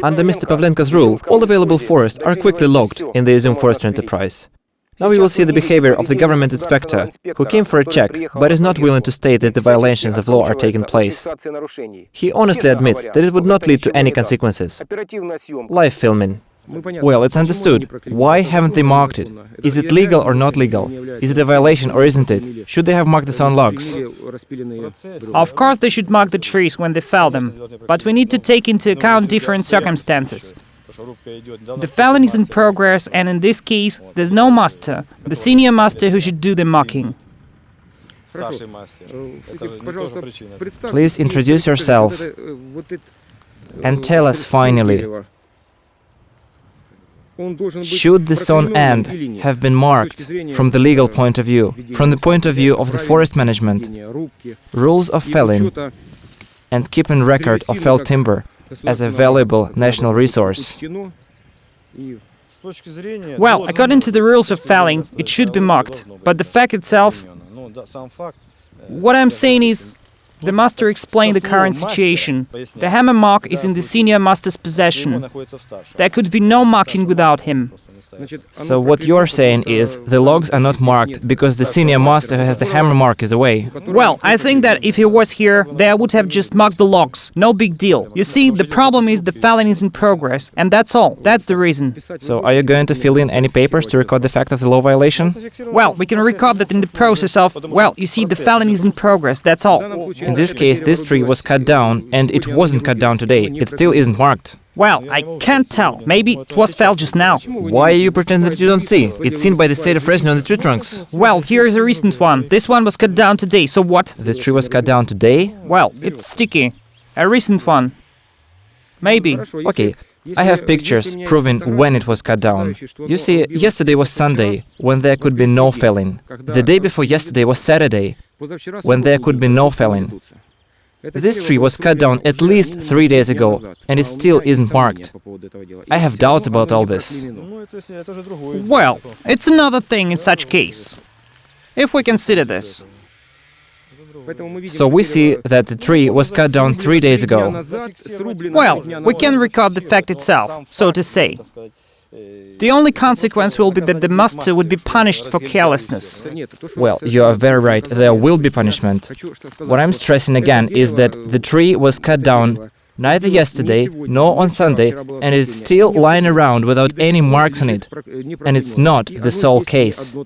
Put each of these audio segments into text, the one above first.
Under Mr. Pavlenko's rule, all available forests are quickly logged in the Izum forestry enterprise. Now we will see the behavior of the government inspector, who came for a check, but is not willing to state that the violations of law are taking place. He honestly admits that it would not lead to any consequences. Live filming. Well, it's understood. Why haven't they marked it? Is it legal or not legal? Is it a violation or isn't it? Should they have marked this on logs? Of course they should mark the trees when they fell them, but we need to take into account different circumstances. The felling is in progress, and in this case, there's no master, the senior master, who should do the marking. Please introduce yourself and tell us finally, should the song end have been marked from the legal point of view, from the point of view of the forest management, rules of felling, and keeping record of felled timber as a valuable national resource? Well, according to the rules of felling, it should be marked, but the fact itself, what I'm saying is, the master explained the current situation. The hammer mark is in the senior master's possession. There could be no marking without him. So what you're saying is, the logs are not marked because the senior master who has the hammer mark is away. Well, I think that if he was here, they would have just marked the logs. No big deal. You see, the problem is the felling is in progress, and that's all. That's the reason. So are you going to fill in any papers to record the fact of the law violation? Well, we can record that in the process of, well, you see, the felling is in progress, that's all. In this case, this tree was cut down, and it wasn't cut down today. It still isn't marked. Well, I can't tell. Maybe it was felled just now. Why are you pretending that you don't see? It's seen by the state of resin on the tree trunks. Well, here is a recent one. This one was cut down today, so what? This tree was cut down today? Well, it's sticky. A recent one. Maybe. Okay, I have pictures proving when it was cut down. You see, yesterday was Sunday, when there could be no felling. The day before yesterday was Saturday, when there could be no felling. This tree was cut down at least 3 days ago, and it still isn't marked. I have doubts about all this. Well, it's another thing in such case. If we consider this. So we see that the tree was cut down 3 days ago. Well, we can record the fact itself, so to say. The only consequence will be that the master would be punished for carelessness. Well, you are very right, there will be punishment. What I'm stressing again is that the tree was cut down neither yesterday nor on Sunday, and it's still lying around without any marks on it. And it's not the sole case.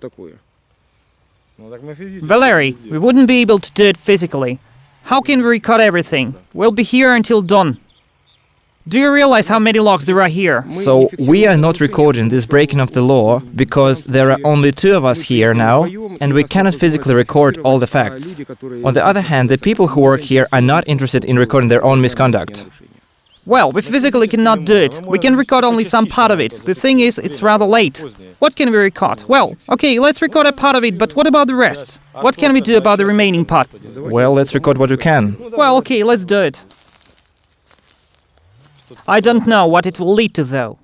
Valeriy, we wouldn't be able to do it physically. How can we record everything? We'll be here until dawn. Do you realize how many logs there are here? So we are not recording this breaking of the law because there are only 2 of us here now, and we cannot physically record all the facts. On the other hand, the people who work here are not interested in recording their own misconduct. Well, we physically cannot do it. We can record only some part of it. The thing is, it's rather late. What can we record? Well, okay, let's record a part of it, but what about the rest? What can we do about the remaining part? Well, let's record what we can. Well, okay, let's do it. I don't know what it will lead to, though.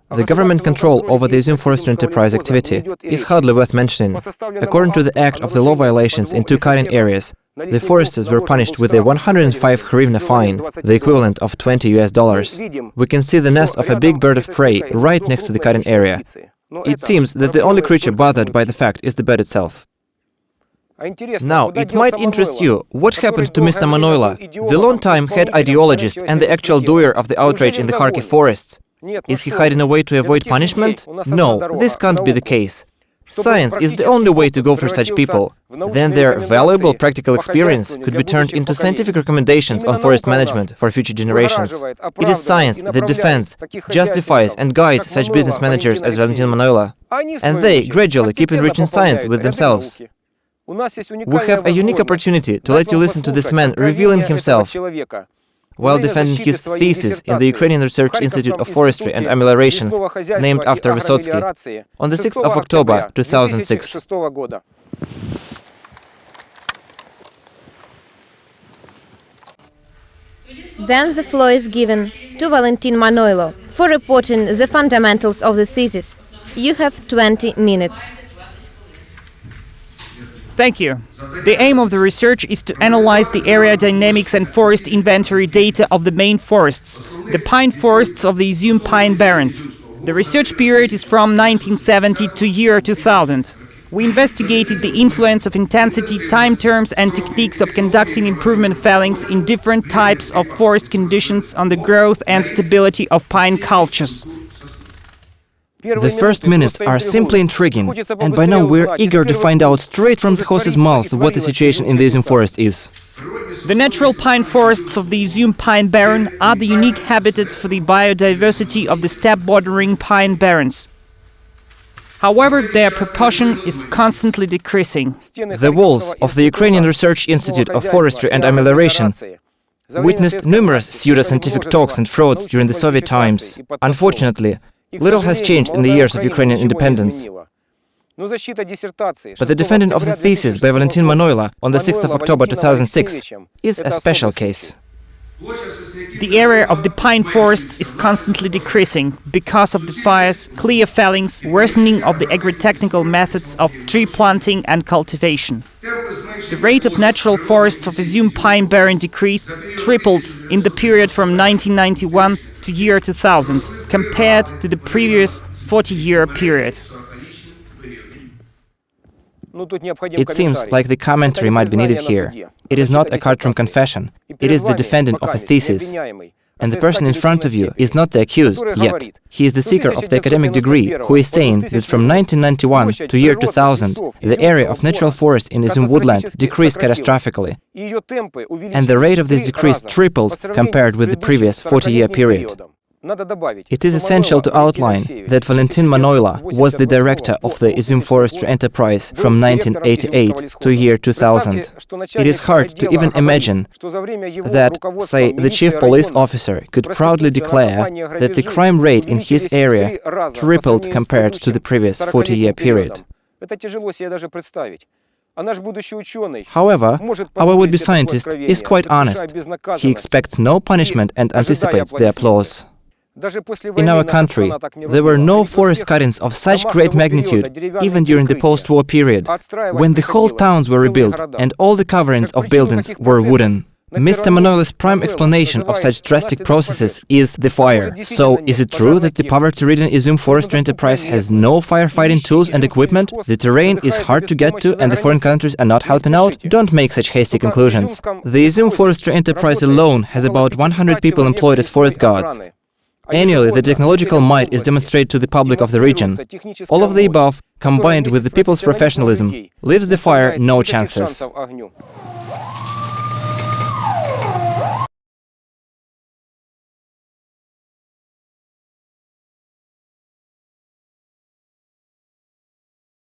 The government control over the Izum forestry enterprise activity is hardly worth mentioning. According to the act of the law violations in 2 cutting areas, the foresters were punished with a 105 hryvnia fine, the equivalent of $20. We can see the nest of a big bird of prey right next to the cutting area. It seems that the only creature bothered by the fact is the bird itself. Now, it might interest you, what happened to Mr. Manoilo, the long-time head ideologist and the actual doer of the outrage in the Kharkiv forests? Is he hiding away to avoid punishment? No, this can't be the case. Science is the only way to go for such people. Then their valuable practical experience could be turned into scientific recommendations on forest management for future generations. It is science that defends, justifies and guides such business managers as Valentyn Manoilo. And they gradually keep enriching science with themselves. We have a unique opportunity to let you listen to this man revealing himself while defending his thesis in the Ukrainian Research Institute of Forestry and Amelioration, named after Vysotsky, on the 6th of October 2006. Then the floor is given to Valentyn Manoilo for reporting the fundamentals of the thesis. You have 20 minutes. Thank you. The aim of the research is to analyze the area dynamics and forest inventory data of the main forests, the pine forests of the Izum Pine Barrens. The research period is from 1970 to year 2000. We investigated the influence of intensity, time terms and techniques of conducting improvement fellings in different types of forest conditions on the growth and stability of pine cultures. The first minutes are simply intriguing, and by now we're eager to find out straight from the horse's mouth what the situation in the Izum forest is. The natural pine forests of the Izum Pine Barren are the unique habitat for the biodiversity of the steppe-bordering pine barrens. However, their proportion is constantly decreasing. The walls of the Ukrainian Research Institute of Forestry and Amelioration witnessed numerous pseudoscientific talks and frauds during the Soviet times. Unfortunately, little has changed in the years of Ukrainian independence. But the defendant of the thesis by Valentin Manoilo on the 6th of October 2006 is a special case. The area of the pine forests is constantly decreasing because of the fires, clear fellings, worsening of the agritechnical methods of tree planting and cultivation. The rate of natural forests of Izum Pine Barren decrease tripled in the period from 1991 to year 2000 compared to the previous 40-year period. It seems like the commentary might be needed here. It is not a courtroom confession. It is the defendant of a thesis. And the person in front of you is not the accused yet. He is the seeker of the academic degree who is saying that from 1991 to year 2000, the area of natural forest in Izum woodland decreased catastrophically. And the rate of this decrease tripled compared with the previous 40-year period. It is essential to outline that Valentin Manoilo was the director of the Izum Forestry Enterprise from 1988 to year 2000. It is hard to even imagine that, say, the chief police officer could proudly declare that the crime rate in his area tripled compared to the previous 40-year period. However, our would-be scientist is quite honest. He expects no punishment and anticipates the applause. In our country, there were no forest cuttings of such great magnitude, even during the post-war period, when the whole towns were rebuilt and all the coverings of buildings were wooden. Mr. Manoilo's prime explanation of such drastic processes is the fire. So, is it true that the poverty-ridden Izum Forestry Enterprise has no firefighting tools and equipment? The terrain is hard to get to and the foreign countries are not helping out? Don't make such hasty conclusions. The Izum Forestry Enterprise alone has about 100 people employed as forest guards. Annually, the technological might is demonstrated to the public of the region. All of the above, combined with the people's professionalism, leaves the fire no chances.